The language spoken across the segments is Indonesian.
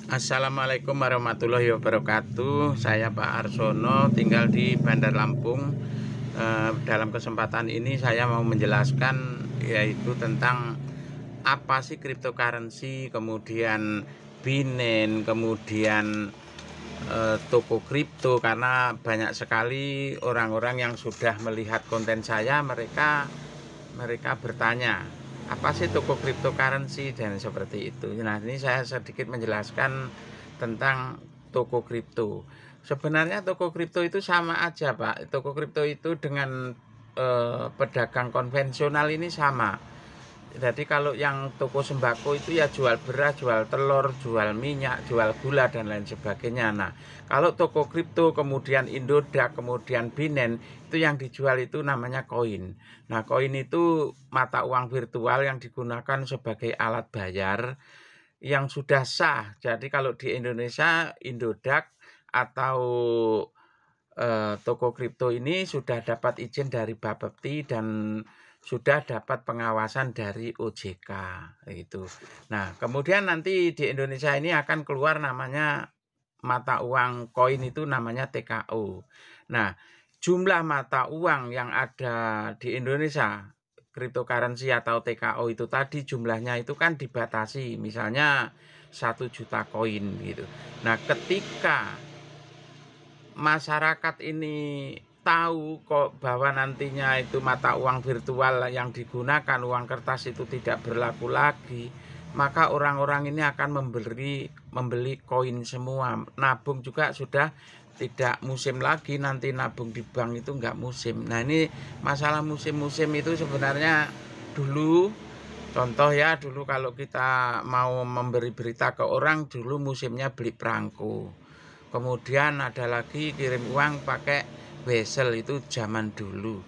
Assalamualaikum warahmatullahi wabarakatuh. Saya Pak Arsono, tinggal di Bandar Lampung. Dalam kesempatan ini saya mau menjelaskan yaitu tentang apa sih cryptocurrency, kemudian Binance, kemudian toko kripto. Karena banyak sekali orang-orang yang sudah melihat konten saya, mereka bertanya, apa sih toko cryptocurrency dan seperti itu. Nah, ini saya sedikit menjelaskan tentang toko kripto. Sebenarnya toko kripto itu sama aja, Pak. Toko kripto itu dengan pedagang konvensional ini sama. Jadi kalau yang toko sembako itu ya jual beras, jual telur, jual minyak, jual gula dan lain sebagainya. Nah, kalau toko kripto kemudian Indodax, kemudian Binance, itu yang dijual itu namanya koin. Nah, koin itu mata uang virtual yang digunakan sebagai alat bayar yang sudah sah. Jadi kalau di Indonesia Indodax atau toko kripto ini sudah dapat izin dari Bapepti dan sudah dapat pengawasan dari OJK itu. Nah, kemudian nanti di Indonesia ini akan keluar namanya mata uang koin itu namanya TKO. Nah, jumlah mata uang yang ada di Indonesia cryptocurrency atau TKO itu tadi jumlahnya itu kan dibatasi, misalnya 1 juta koin gitu. Nah, ketika masyarakat ini tahu kok bahwa nantinya itu mata uang virtual yang digunakan, uang kertas itu tidak berlaku lagi, maka orang-orang ini akan membeli koin semua. Nabung juga sudah tidak musim lagi, nanti nabung di bank itu enggak musim. Nah, ini masalah musim-musim itu sebenarnya dulu, contoh ya, dulu kalau kita mau memberi berita ke orang, dulu musimnya beli perangko. Kemudian ada lagi kirim uang pakai wesel, itu zaman dulu.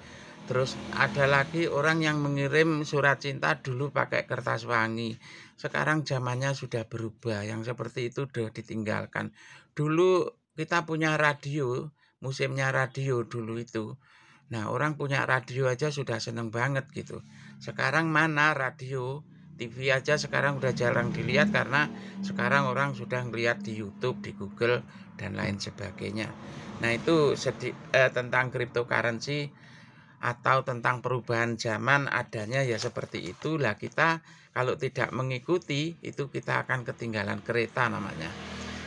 Terus ada lagi orang yang mengirim surat cinta dulu pakai kertas wangi. Sekarang zamannya sudah berubah, yang seperti itu sudah ditinggalkan. Dulu kita punya radio, musimnya radio dulu itu. Nah, orang punya radio aja sudah seneng banget gitu. Sekarang mana radio? TV aja sekarang udah jarang dilihat karena sekarang orang sudah ngelihat di YouTube, di Google dan lain sebagainya. Nah, itu tentang cryptocurrency atau tentang perubahan zaman adanya ya seperti itulah. Kita kalau tidak mengikuti itu kita akan ketinggalan kereta namanya.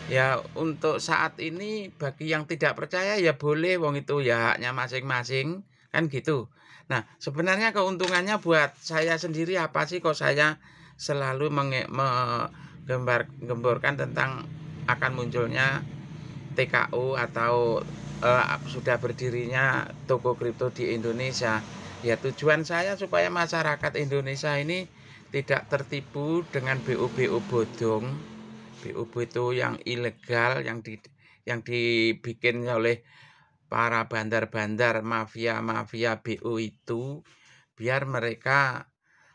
Ya, untuk saat ini bagi yang tidak percaya ya boleh, wong itu ya haknya masing-masing kan gitu. Nah, sebenarnya keuntungannya buat saya sendiri apa sih kok saya selalu menggemborkan tentang akan munculnya TKO atau sudah berdirinya toko kripto di Indonesia. Ya, tujuan saya supaya masyarakat Indonesia ini tidak tertipu dengan BO-BO bodong. BO itu yang ilegal, yang dibikin oleh para bandar-bandar, mafia-mafia BO itu, biar mereka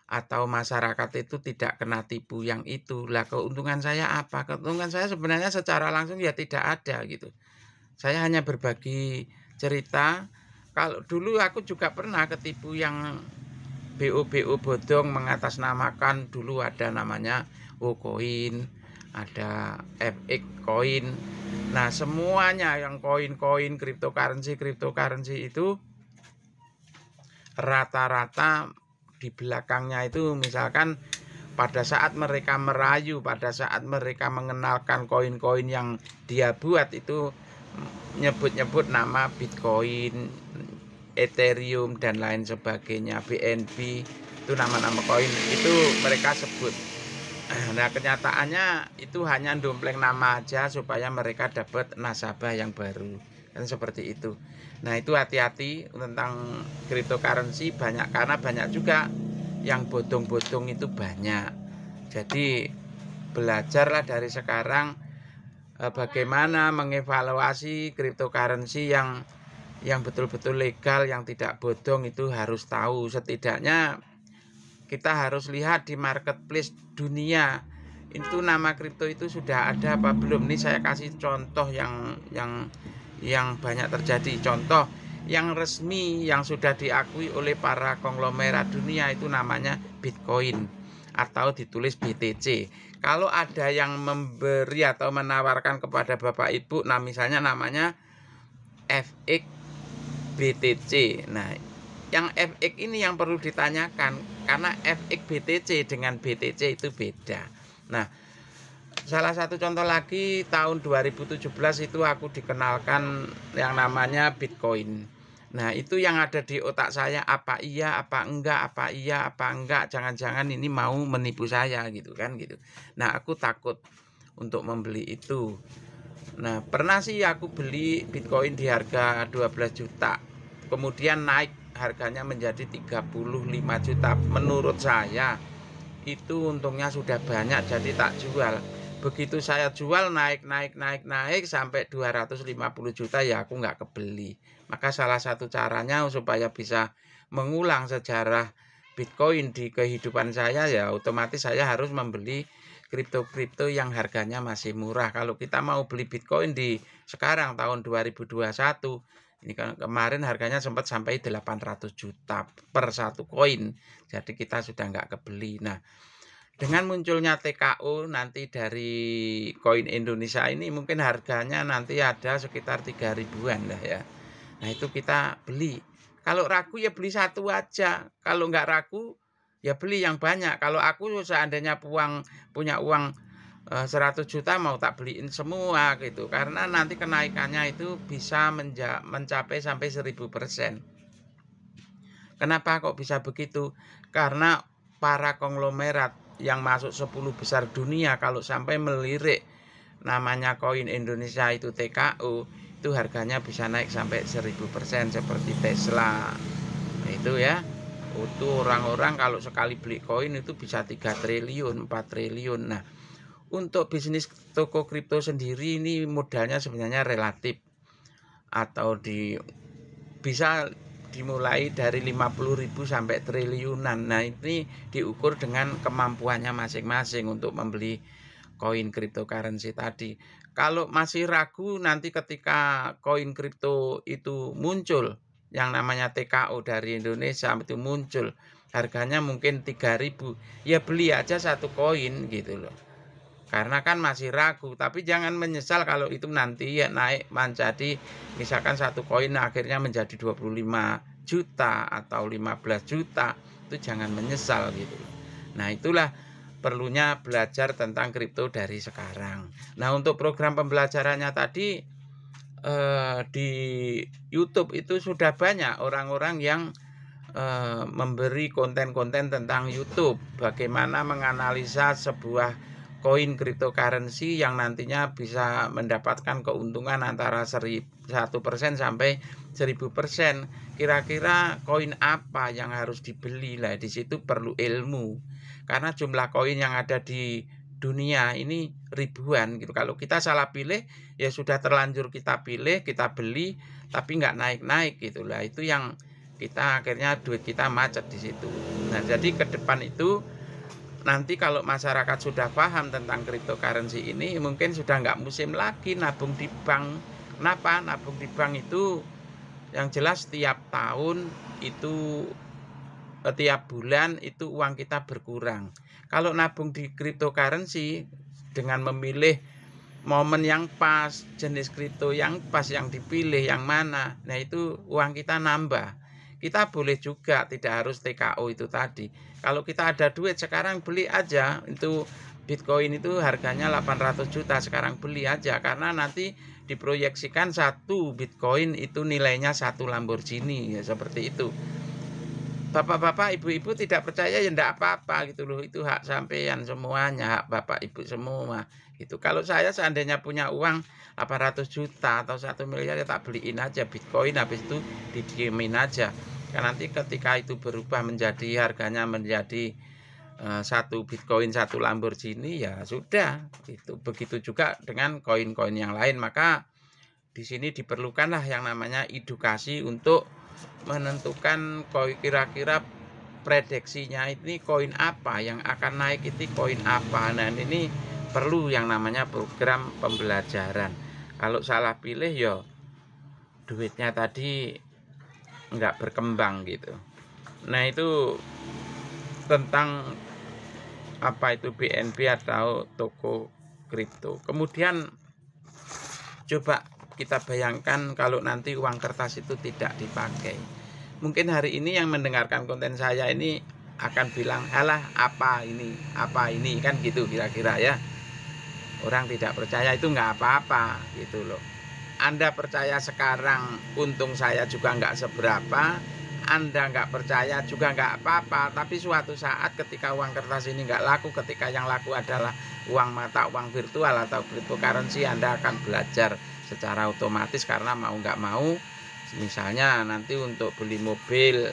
atau masyarakat itu tidak kena tipu yang itu. Lah, keuntungan saya apa? Keuntungan saya sebenarnya secara langsung ya tidak ada gitu. Saya hanya berbagi cerita. Kalau dulu aku juga pernah ketipu yang BO-BO bodong mengatasnamakan, dulu ada namanya Wocoin, ada FX Coin. Nah, semuanya yang koin-koin cryptocurrency itu rata-rata di belakangnya itu misalkan pada saat mereka merayu, pada saat mereka mengenalkan koin-koin yang dia buat itu nyebut-nyebut nama Bitcoin, Ethereum dan lain sebagainya, BNB, itu nama-nama koin itu mereka sebut. Nah, kenyataannya itu hanya dompleng nama aja supaya mereka dapat nasabah yang baru, kan seperti itu. Nah, itu hati-hati tentang cryptocurrency banyak, karena banyak juga yang bodong-bodong itu banyak. Jadi belajarlah dari sekarang bagaimana mengevaluasi cryptocurrency yang betul-betul legal, yang tidak bodong. Itu harus tahu. Setidaknya kita harus lihat di marketplace dunia itu nama kripto itu sudah ada apa belum. Ini saya kasih contoh yang banyak terjadi. Contoh yang resmi yang sudah diakui oleh para konglomerat dunia itu namanya Bitcoin atau ditulis BTC. Kalau ada yang memberi atau menawarkan kepada Bapak Ibu, nah misalnya namanya FX BTC. Nah, yang FX ini yang perlu ditanyakan, karena FX BTC dengan BTC itu beda. Nah, salah satu contoh lagi, tahun 2017 itu aku dikenalkan yang namanya Bitcoin. Nah, itu yang ada di otak saya, apa iya, apa enggak, jangan-jangan ini mau menipu saya gitu kan gitu. Nah, aku takut untuk membeli itu. Nah, pernah sih aku beli Bitcoin di harga 12 juta. Kemudian naik harganya menjadi 35 juta. Menurut saya itu untungnya sudah banyak, jadi tak jual. Begitu saya jual naik sampai 250 juta, ya aku nggak kebeli. Maka salah satu caranya supaya bisa mengulang sejarah Bitcoin di kehidupan saya, ya otomatis saya harus membeli kripto-kripto yang harganya masih murah. Kalau kita mau beli Bitcoin di sekarang tahun 2021, ini kan kemarin harganya sempat sampai 800 juta per satu koin. Jadi kita sudah nggak kebeli. Nah, dengan munculnya TKO nanti dari koin Indonesia ini, mungkin harganya nanti ada sekitar 3 ribuan lah ya. Nah, itu kita beli. Kalau ragu ya beli satu aja. Kalau nggak ragu ya beli yang banyak. Kalau aku seandainya punya uang 100 juta mau tak beliin semua gitu. Karena nanti kenaikannya itu bisa mencapai sampai 1000%. Kenapa kok bisa begitu? Karena para konglomerat yang masuk 10 besar dunia kalau sampai melirik namanya koin Indonesia itu TKO, itu harganya bisa naik sampai 1000% seperti Tesla. Itu ya. Itu orang-orang kalau sekali beli koin itu bisa 3 triliun, 4 triliun. Nah, untuk bisnis toko kripto sendiri ini modalnya sebenarnya relatif, atau bisa dimulai dari 50.000 sampai triliunan. Nah, ini diukur dengan kemampuannya masing-masing untuk membeli koin cryptocurrency tadi. Kalau masih ragu, nanti ketika koin kripto itu muncul yang namanya TKO dari Indonesia itu muncul, harganya mungkin 3.000, ya beli aja satu koin gitu loh. Karena kan masih ragu, tapi jangan menyesal kalau itu nanti ya naik menjadi misalkan satu koin akhirnya menjadi 25 juta atau 15 juta, itu jangan menyesal gitu. Nah, itulah perlunya belajar tentang kripto dari sekarang. Nah, untuk program pembelajarannya tadi di YouTube itu sudah banyak orang-orang yang memberi konten-konten tentang YouTube, bagaimana menganalisa sebuah koin cryptocurrency yang nantinya bisa mendapatkan keuntungan antara 1% sampai 1000%. Kira-kira koin apa yang harus dibeli? Lah, di situ perlu ilmu. Karena jumlah koin yang ada di dunia ini ribuan gitu. Kalau kita salah pilih, ya sudah terlanjur kita pilih, kita beli, tapi nggak naik-naik gitu lah. Itu yang kita akhirnya duit kita macet di situ. Nah, jadi ke depan itu nanti kalau masyarakat sudah paham tentang cryptocurrency ini, mungkin sudah nggak musim lagi nabung di bank. Kenapa? Nabung di bank itu yang jelas tiap tahun itu, tiap bulan itu uang kita berkurang. Kalau nabung di cryptocurrency dengan memilih momen yang pas, jenis kripto yang pas, yang dipilih yang mana, nah itu uang kita nambah. Kita boleh juga tidak harus TKO itu tadi. Kalau kita ada duit sekarang beli aja, itu Bitcoin itu harganya 800 juta, sekarang beli aja, karena nanti diproyeksikan satu Bitcoin itu nilainya satu Lamborghini, ya seperti itu. Bapak-bapak, ibu-ibu tidak percaya ya enggak apa-apa gitu loh, itu hak sampean semuanya, hak bapak ibu semua gitu. Kalau saya seandainya punya uang 800 juta atau 1 miliar, ya tak beliin aja Bitcoin, habis itu didiemin aja. Karena nanti ketika itu berubah menjadi harganya menjadi satu Bitcoin satu Lamborghini, ya sudah itu. Begitu juga dengan koin-koin yang lain. Maka di sini diperlukanlah yang namanya edukasi untuk menentukan kira-kira prediksinya ini koin apa yang akan naik, itu koin apa. Nah, ini perlu yang namanya program pembelajaran. Kalau salah pilih ya duitnya tadi nggak berkembang gitu. Nah, itu tentang apa itu BNB atau toko kripto. Kemudian coba kita bayangkan kalau nanti uang kertas itu tidak dipakai. Mungkin hari ini yang mendengarkan konten saya ini akan bilang, alah apa ini kan gitu kira-kira ya. Orang tidak percaya itu nggak apa-apa gitu loh. Anda percaya sekarang, untung saya juga nggak seberapa. Anda nggak percaya juga nggak apa-apa. Tapi suatu saat ketika uang kertas ini nggak laku, ketika yang laku adalah uang mata, uang virtual atau cryptocurrency, Anda akan belajar secara otomatis karena mau nggak mau. Misalnya nanti untuk beli mobil,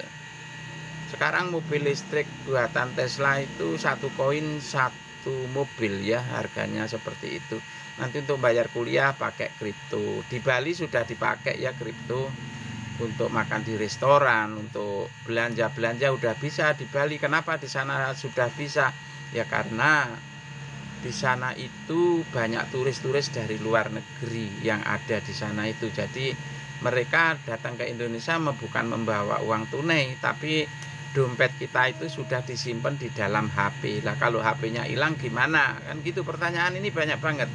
sekarang mobil listrik buatan Tesla itu 1 koin 1 mobil ya, harganya seperti itu. Nanti untuk bayar kuliah pakai kripto. Di Bali sudah dipakai ya kripto. Untuk makan di restoran, untuk belanja-belanja udah bisa di Bali. Kenapa di sana sudah bisa? Ya karena di sana itu banyak turis-turis dari luar negeri yang ada di sana itu. Jadi mereka datang ke Indonesia bukan membawa uang tunai, tapi dompet kita itu sudah disimpan di dalam HP. Lah kalau HP-nya hilang gimana? Kan gitu pertanyaan ini banyak banget.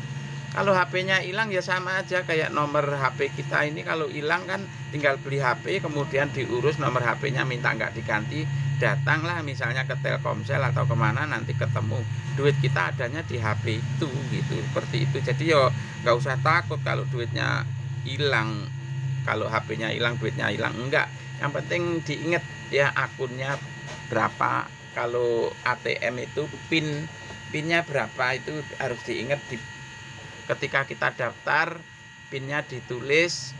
Kalau HP-nya hilang ya sama aja kayak nomor HP kita ini, kalau hilang kan tinggal beli HP, kemudian diurus nomor HP-nya, minta nggak diganti, datanglah misalnya ke Telkomsel atau kemana, nanti ketemu duit kita adanya di HP itu gitu, seperti itu. Jadi yo nggak usah takut kalau duitnya hilang, kalau HP-nya hilang duitnya hilang, enggak. Yang penting diingat ya akunnya berapa. Kalau ATM itu pinnya berapa itu harus diingat. Ketika kita daftar, pinnya ditulis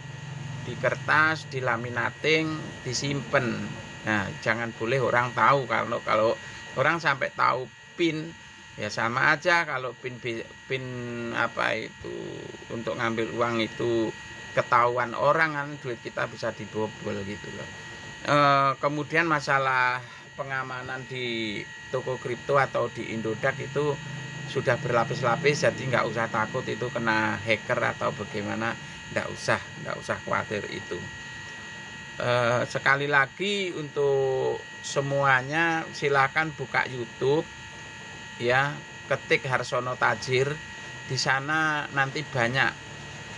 di kertas, dilaminating, disimpan. Nah, jangan boleh orang tahu. Kalau orang sampai tahu pin, ya sama aja kalau pin apa itu untuk ngambil uang itu ketahuan orang kan, duit kita bisa dibobol gitu loh. Kemudian masalah pengamanan di toko kripto atau di Indodax itu sudah berlapis-lapis, jadi nggak usah takut itu kena hacker atau bagaimana, nggak usah khawatir itu. Sekali lagi untuk semuanya silakan buka YouTube ya, ketik Harsono Tajir. Di sana nanti banyak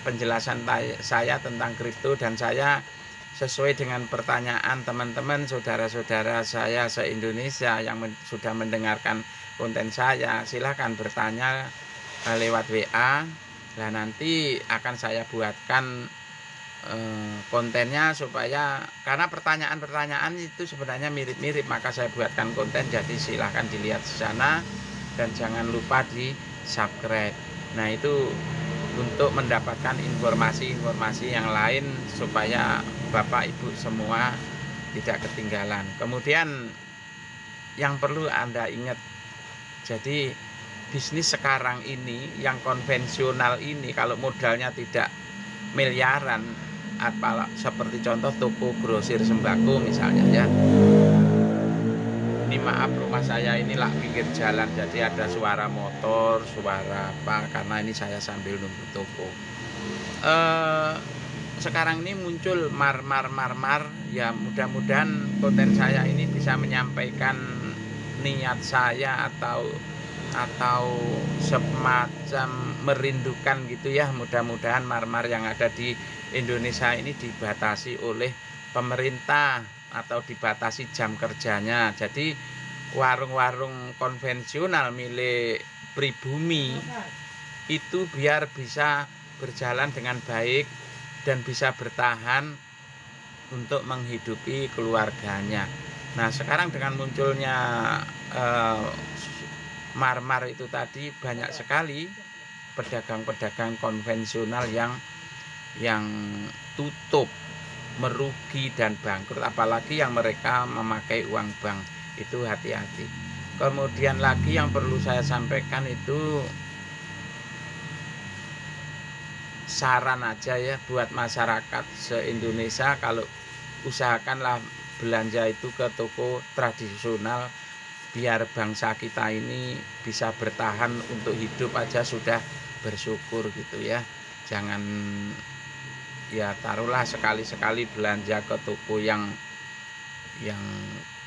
penjelasan saya tentang kripto, dan saya sesuai dengan pertanyaan teman-teman saudara-saudara saya se-Indonesia yang sudah mendengarkan konten saya, silahkan bertanya lewat WA. Nah nanti akan saya buatkan kontennya, supaya karena pertanyaan-pertanyaan itu sebenarnya mirip-mirip, maka saya buatkan konten. Jadi silahkan dilihat di sana dan jangan lupa di subscribe. Nah itu untuk mendapatkan informasi-informasi yang lain supaya Bapak Ibu semua tidak ketinggalan. Kemudian yang perlu Anda ingat, jadi bisnis sekarang ini yang konvensional ini kalau modalnya tidak miliaran, seperti contoh toko grosir sembako misalnya ya. Ini maaf, rumah saya ini lah pinggir jalan, jadi ada suara motor, suara apa, karena ini saya sambil nunggu toko. Sekarang ini muncul marmar ya, mudah-mudahan konten saya ini bisa menyampaikan niat saya atau semacam merindukan gitu ya. Mudah-mudahan marmar yang ada di Indonesia ini dibatasi oleh pemerintah atau dibatasi jam kerjanya. Jadi warung-warung konvensional milik pribumi itu biar bisa berjalan dengan baik dan bisa bertahan untuk menghidupi keluarganya. Nah sekarang dengan munculnya marmar itu tadi, banyak sekali pedagang-pedagang konvensional yang tutup, merugi dan bangkrut, apalagi yang mereka memakai uang bank. Itu hati-hati. Kemudian lagi yang perlu saya sampaikan itu saran aja ya buat masyarakat se-Indonesia, kalau usahakanlah belanja itu ke toko tradisional, biar bangsa kita ini bisa bertahan, untuk hidup aja sudah bersyukur gitu ya. Jangan ya taruhlah sekali-sekali belanja ke toko yang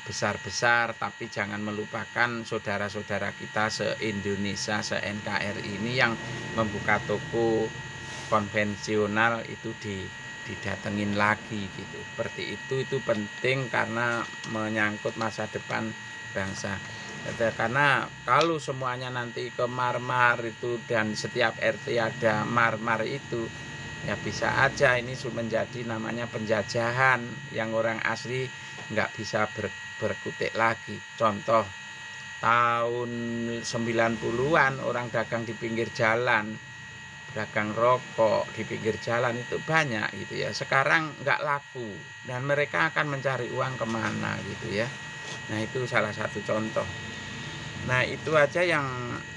besar-besar, tapi jangan melupakan saudara-saudara kita se-Indonesia, se-NKRI ini yang membuka toko konvensional itu didatengin lagi gitu. Seperti itu penting karena menyangkut masa depan bangsa. Karena kalau semuanya nanti ke Marmar itu dan setiap RT ada Marmar itu, ya bisa aja ini menjadi namanya penjajahan yang orang asli nggak bisa berkutik lagi. Contoh tahun 90-an orang dagang di pinggir jalan, dagang rokok di pinggir jalan itu banyak gitu ya. Sekarang nggak laku dan mereka akan mencari uang kemana gitu ya. Nah itu salah satu contoh. Nah itu aja yang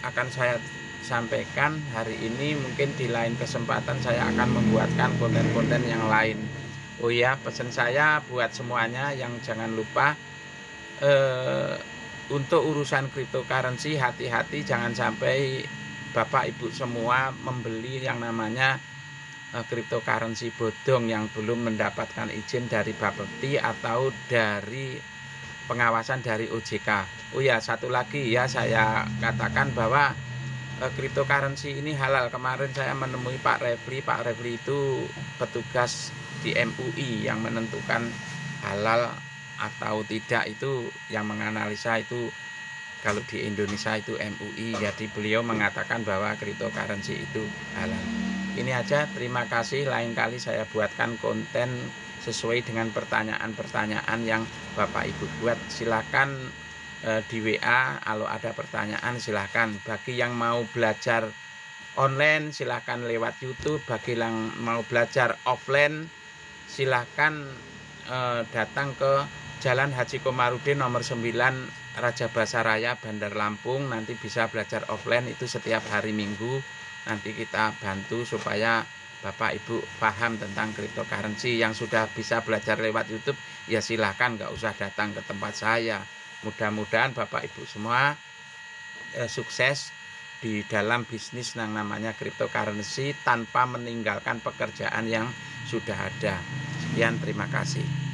akan saya sampaikan hari ini. Mungkin di lain kesempatan saya akan membuatkan konten-konten yang lain. Oh ya, pesan saya buat semuanya yang jangan lupa untuk urusan cryptocurrency hati-hati, jangan sampai Bapak Ibu semua membeli yang namanya cryptocurrency bodong yang belum mendapatkan izin dari Bapepti atau dari pengawasan dari OJK. Oh ya, satu lagi ya saya katakan bahwa cryptocurrency ini halal. Kemarin saya menemui Pak Refli. Pak Refli itu petugas di MUI yang menentukan halal atau tidak, itu yang menganalisa itu kalau di Indonesia itu MUI. Jadi beliau mengatakan bahwa cryptocurrency itu halal. Ini aja, terima kasih. Lain kali saya buatkan konten sesuai dengan pertanyaan-pertanyaan yang Bapak Ibu buat. Silakan di WA kalau ada pertanyaan, silahkan. Bagi yang mau belajar online silahkan lewat YouTube. Bagi yang mau belajar offline silahkan datang ke Jalan Haji Komarudin nomor 9 Raja Basaraya, Bandar Lampung. Nanti bisa belajar offline itu setiap hari Minggu. Nanti kita bantu supaya Bapak Ibu paham tentang cryptocurrency. Yang sudah bisa belajar lewat YouTube ya silahkan, nggak usah datang ke tempat saya. Mudah-mudahan Bapak Ibu semua sukses di dalam bisnis yang namanya cryptocurrency tanpa meninggalkan pekerjaan yang sudah ada. Sekian, terima kasih.